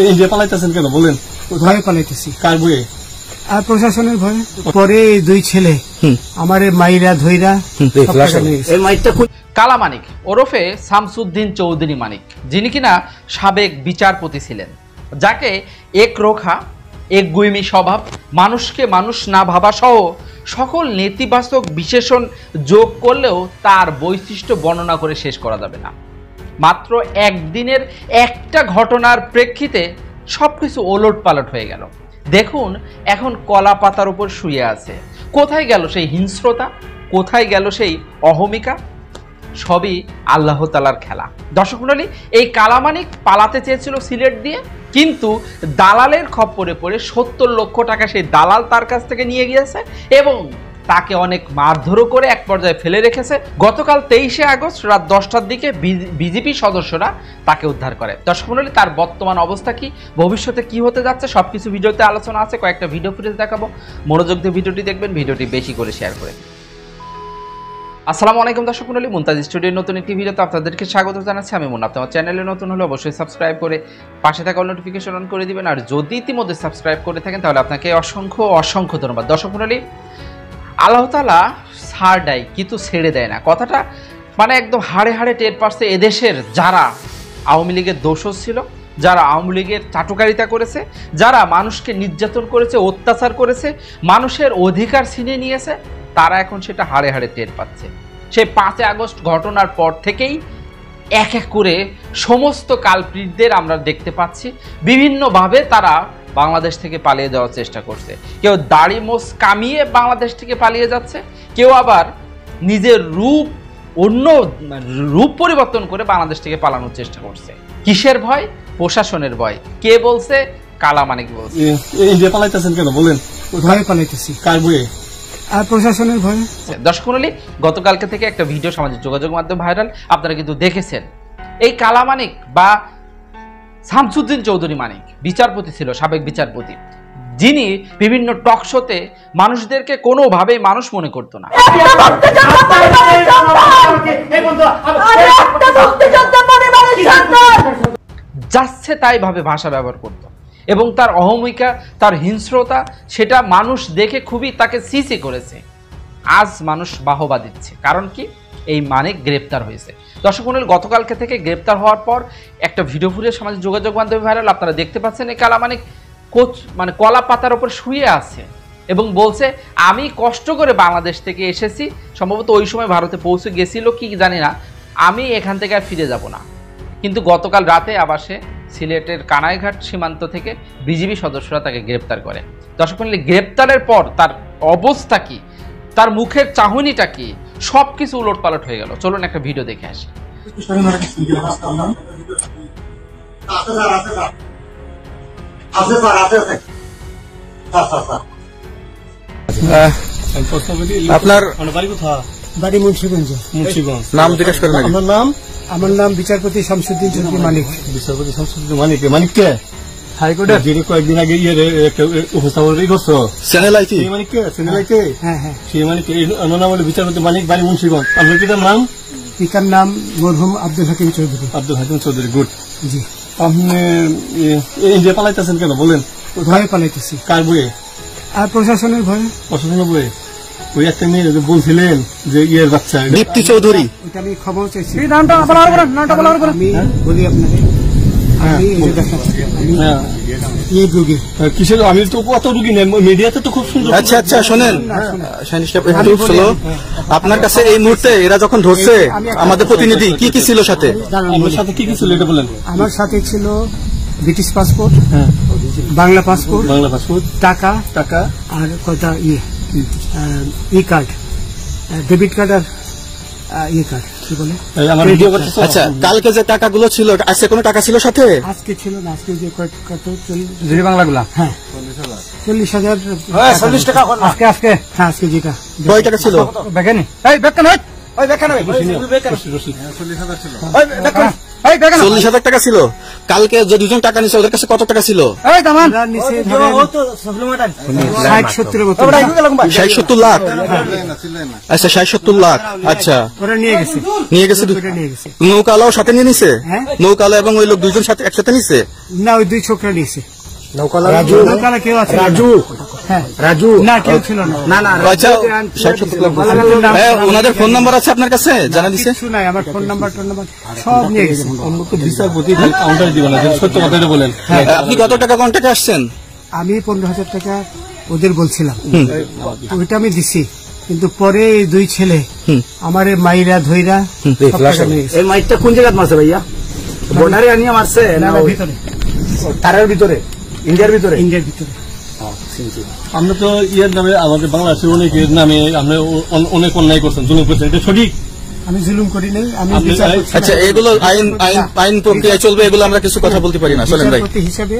এই যে পালাইতেছেন কেন বলেন? ভয়ে পালাইতেছি। কার বয়ে? আর প্রশাসনের ভয়ে। পরে দুই ছেলে আমার মাইরা ধইরা কালা মানিক ওরফে শামসুদ্দিন চৌধুরী মানিক, যিনি কিনা সাবেক বিচারপতি ছিলেন, যাকে একরোখা একগুইমি স্বভাব, মানুষকে মানুষ না ভাবা সহ সকল নেতিবাচক বিশেষণ যোগ করলেও তার বৈশিষ্ট্য বর্ণনা করে শেষ করা যাবে না। মাত্র একদিনের একটা ঘটনার প্রেক্ষিতে সবকিছু ওলট পালট হয়ে গেল। দেখুন, এখন কলা পাতার উপর শুয়ে আছে। কোথায় গেল সেই হিংস্রতা? কোথায় গেল সেই অহমিকা? সবই আল্লাহ তাআলার খেলা। দর্শক মণ্ডলী, এই কালা মানিক পালাতে চেয়েছিল সিলেট দিয়ে, কিন্তু দালালের খপ্পরে পড়ে 70 লক্ষ টাকা সেই দালাল তার কাছ থেকে নিয়ে গিয়েছে এবং তাকে অনেক মারধরও করে এক পর্যায়ে ফেলে রেখেছে। গতকাল 23শে আগস্ট রাত 10টার দিকে বিজেপি সদস্যরা তাকে উদ্ধার করে। দর্শক মণ্ডলী, তার বর্তমান অবস্থা কি, ভবিষ্যতে কি হতে যাচ্ছে, সবকিছু ভিডিওতে আলোচনা আছে। কয়েকটা ভিডিও ফুটেজ দেখাবো, মনোযোগ দিয়ে ভিডিওটি দেখবেন, ভিডিওটি বেশি করে শেয়ার করে। আসসালামু আলাইকুম দর্শক মণ্ডলী, মুনতাজ স্টুডিওর নতুন একটি ভিডিওতে আপনাদেরকে স্বাগত জানাচ্ছি। আমি মুন্না। আপনার চ্যানেলে নতুন হলে অবশ্যই সাবস্ক্রাইব করে পাশে থাকা নোটিফিকেশন অন করে দিবেন। আর যদি ইতিমধ্যে সাবস্ক্রাইব করে থাকেন তাহলে আপনাকে অসংখ্য অসংখ্য ধন্যবাদ। দর্শক মণ্ডলী, আল্লাহ তাআলা ছাড় দেয় কিন্তু ছেড়ে দেয় না, কথাটা মানে একদম হাড়ে হাড়ে টের পাচ্ছে এদেশের যারা আওয়ামী লীগের দোষর ছিল, যারা আওয়ামী লীগের চাটুকারিতা করেছে, যারা মানুষকে নির্যাতন করেছে, অত্যাচার করেছে, মানুষের অধিকার ছিনিয়ে নিয়েছে, তারা এখন সেটা হাড়ে হাড়ে টের পাচ্ছে। সেই 5 আগস্ট ঘটনার পর থেকেই এক এক করে সমস্ত কালপ্রিটদের আমরা দেখতে পাচ্ছি বিভিন্নভাবে তারা বাংলাদেশ থেকে পালিয়ে যাওয়ার চেষ্টা করছে। কেউ দাড়ি মোছ কামিয়ে বাংলাদেশ থেকে পালিয়ে যাচ্ছে, কেউ আবার নিজের অন্য রূপ পরিবর্তন করে বাংলাদেশ থেকে পালানোর চেষ্টা করছে। কিসের ভয়? প্রশাসনের ভয়। কে বলছে? কালা মানিক বলছে। এই যে পালাইতেছেন কেন বলেন? ভয়ে পালাইতেছি। কার বয়ে? আর প্রশাসনের ভয়ে। দর্শক মণ্ডলী, গতকালকে থেকে একটা ভিডিও সামাজিক যোগাযোগ মাধ্যমে ভাইরাল, আপনারা কিন্তু দেখেছেন। এই কালা মানিক বা শামসুদ্দিন চৌধুরী মানিক বিচারপতি ছিল, সাবেক বিচারপতি, যিনি বিভিন্ন টক শোতে মানুষদেরকে কোনোভাবেই মানুষ মনে করতো না। যাচ্ছে তাই ভাবে ভাষা ব্যবহার করতো এবং তার অহমিকা, তার হিংস্রতা, সেটা মানুষ দেখে খুবই তাকে সিসি করেছে। আজ মানুষ বাহবা দিচ্ছে, কারণ কি? এই মানিক গ্রেপ্তার হয়েছে। দর্শক মণ্ডলী, গতকালকে থেকে গ্রেপ্তার হওয়ার পর একটা ভিডিও ফুটেজ সামাজিক যোগাযোগ মাধ্যমে ভাইরাল, আপনারা দেখতে পাচ্ছেন। এই কালা মানিক কলা পাতার উপর শুয়ে আছে এবং বলছে, আমি কষ্ট করে বাংলাদেশ থেকে এসেছি, সম্ভবত ওই সময় ভারতে পৌঁছে গেছিল কি জানি না, আমি এখান থেকে আর ফিরে যাব না। কিন্তু গতকাল রাতে আবার সে সিলেটের কানাইঘাট সীমান্ত থেকে বিজিবি সদস্যরা তাকে গ্রেপ্তার করে। দর্শক মণ্ডলী, গ্রেপ্তারের পর তার অবস্থা কি, তার মুখের চাহনিটা কি, সবকিছু উলট পালট হয়ে গেল। চলুন একটা ভিডিও দেখে আসি। আপনার বাড়ি মুন্সিগঞ্জ। নাম জিজ্ঞেস করেন। আমার নাম বিচারপতি শামসুদ্দিন চৌধুরী মানিক। বিচারপতি শামসুদ্দিন মানিক। মানিক কে? হাইকোর্টের কয়েকদিন আগে উপস্থাপন করছো চ্যানেল আইছি। মানিক কে? চ্যানেল আইছে। হ্যাঁ হ্যাঁ, সেই মানিক নাম হলো বিচারপতি মানিক, বাড়ি মুন্সিগঞ্জ। আপনার পিতার নাম? পিতার নাম মরহুম আব্দুল হাকিম চৌধুরী। আব্দুল হাকিম চৌধুরী। গুড। জি। আপনি এই যে পালাইতেছেন কেন বলেন? ভয়ে পালাইতেছি। কার বয়ে? আর প্রশাসনের ভয়ে। প্রশাসনের বয়ে? ওই একটা মেয়ে বলছিলেন যে ইয়ের বাচ্চা দীপ্তি চৌধুরী, ওইটা আমি খবর চাইছি। নামটা বলার আমি বলি আপনাকে, কিসের? আমি তো কত রুগী নেই, মিডিয়াতে তো খুব সুন্দর। আচ্ছা আচ্ছা, শোনেন আপনার কাছে এই মুহূর্তে এরা যখন ধরছে আমাদের প্রতিনিধি, কি কি ছিল সাথে? আমার সাথে কি কি ছিল এটা বলেন। আমার সাথে ছিল ব্রিটিশ পাসপোর্ট, বাংলা পাসপোর্ট, টাকা আর কয়টা ই কার্ড, ডেবিট কার্ড আর ই কার্ড, কি বলে। আচ্ছা, কালকে যে টাকাগুলো ছিল, আজকে কোনো টাকা ছিল সাথে? আজকে ছিল না, আজকে যে কত বাংলাগুলা? হ্যাঁ, 40,000 40 টাকা আজকে। হ্যাঁ, আজকে যেটা। কয় টাকা ছিল? 40,000 টাকা ছিল। কালকে যে দুজন টাকা নিছে ওদের কাছে কত টাকা ছিল? 60-70 লাখ। আচ্ছা 60-70 লাখ। আচ্ছা নিয়ে গেছে। নৌকালাও সাথে নিয়ে নিছে? নৌকালা এবং ওই লোক দুইজন সাথে একসাথে নিছে? না, ওই দুই ছোকরা নিয়েছে। ওনাদের ফোন নাম্বার আছে আপনার কাছে? জানা দিছে? আমার ফোন নাম্বার সব নিয়ে গেছে। বিচারপতি কাউন্টার দিবেন না, সত্য কথাটা বলেন। আপনি কত টাকা কন্ট্রাক্টে আসছেন? আমি 15,000 টাকা ওদের বলছিলাম, ওইটা আমি দিছি। কিন্তু পরে এই দুই ছেলে আমার মাইরা ধইরা। এই মাইকটা কোন জায়গায় মারছে ভাইয়া? বর্ডারে আনিয়ে মারছে না ভিতরে? তারের ভিতরে? ইন্ডিয়ার ভিতরে? ইন্ডিয়ার ভিতরে। আমরা তো ইয়ের নামে আমাদের বাংলাদেশের অনেকের নামে আমরা অনেক অন্যায় করছেন, জুলুম করছেন, এটা সঠিক? আমি জুলুম করি নাই। আচ্ছা এগুলো আইন প্রক্রিয়া চলবে, এগুলো আমরা কিছু কথা বলতে পারি না। চলেন ভাই, হিসাবে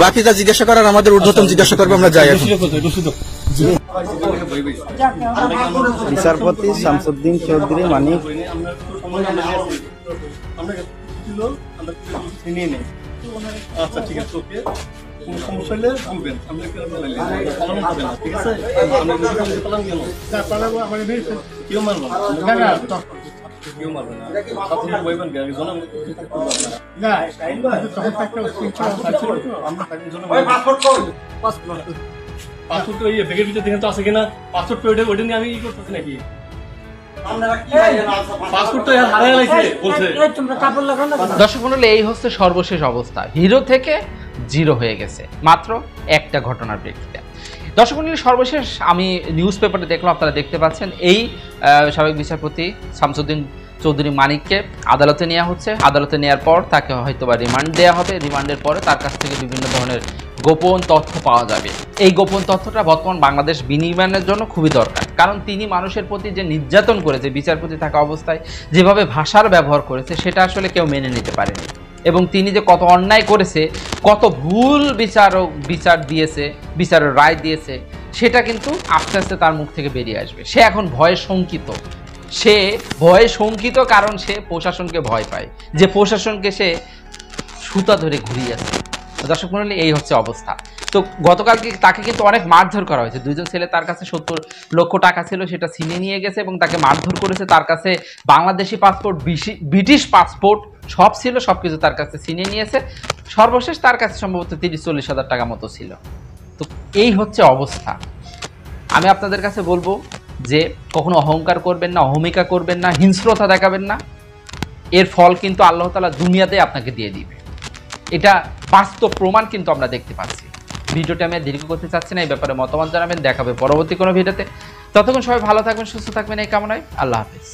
বাকিটা জিজ্ঞাসা করার আমাদের ঊর্ধ্বতন জিজ্ঞাসা করবো, আমরা যাই। বিচারপতি শামসুদ্দিন চৌধুরী মানিক আচ্ছা ঠিক আছে, ওকে। কোন সমস্যা হলে বলবেন, ঠিক আছে? কেউ মারবো পাসপোর্ট ব্যাগের ভিতরে দেখেন তো আছে কিনা? পাসপোর্ট ওইটা নিয়ে আমি ই করতেছি নাকি? দর্শক মণ্ডলী, এই হচ্ছে সর্বশেষ অবস্থা। হিরো থেকে জিরো হয়ে গেছে মাত্র একটা ঘটনার প্রেক্ষিতে। দর্শক মণ্ডলী, সর্বশেষ আমি নিউজ পেপারে দেখলাম, আপনারা দেখতে পাচ্ছেন, এই সাবেক বিচারপতি শামসুদ্দিন চৌধুরী মানিককে আদালতে নেওয়া হচ্ছে। আদালতে নেওয়ার পর তাকে হয়তোবা রিমান্ড দেওয়া হবে। রিমান্ডের পরে তার কাছ থেকে বিভিন্ন ধরনের গোপন তথ্য পাওয়া যাবে। এই গোপন তথ্যটা বর্তমান বাংলাদেশ বিনিময়ের জন্য খুবই দরকার, কারণ তিনি মানুষের প্রতি যে নির্যাতন করেছে, বিচারপতি থাকা অবস্থায় যেভাবে ভাষার ব্যবহার করেছে, সেটা আসলে কেউ মেনে নিতে পারেনি। এবং তিনি যে কত অন্যায় করেছে, কত ভুল বিচার দিয়েছে, বিচারের রায় দিয়েছে, সেটা কিন্তু আস্তে আস্তে তার মুখ থেকে বেরিয়ে আসবে। সে এখন ভয়ে শঙ্কিত, কারণ সে প্রশাসনকে ভয় পায়, যে প্রশাসনকে সে সুতা ধরে ঘুরিয়ে আছে। দর্শক মণ্ডলী, এই হচ্ছে অবস্থা। তো গতকালকে তাকে কিন্তু অনেক মারধর করা হয়েছে। দুইজন ছেলে তার কাছে 70 লক্ষ টাকা ছিল, সেটা ছিনিয়ে নিয়ে গেছে এবং তাকে মারধর করেছে। তার কাছে বাংলাদেশি পাসপোর্ট, ব্রিটিশ পাসপোর্ট সব ছিল, সবকিছু তার কাছে ছিনিয়ে নিয়েছে। সর্বশেষ তার কাছে সম্ভবত 30-40 হাজার টাকা মতো ছিল। তো এই হচ্ছে অবস্থা। আমি আপনাদের কাছে বলবো যে কখনো অহংকার করবেন না, অহমিকা করবেন না, হিংস্রতা দেখাবেন না। এর ফল কিন্তু আল্লাহ তাআলা দুনিয়াতে আপনাকে দিয়ে দিবে। এটা বাস্তব প্রমাণ কিন্তু আমরা দেখতে পাচ্ছি। ভিডিওটা আমি দীর্ঘ করতে চাচ্ছি না, এই ব্যাপারে মতামত জানাবেন। দেখাবে পরবর্তী কোনো ভিডিওতে। ততক্ষণ সবাই ভালো থাকবেন, সুস্থ থাকবেন, এই কামনায়। আল্লাহ হাফেজ।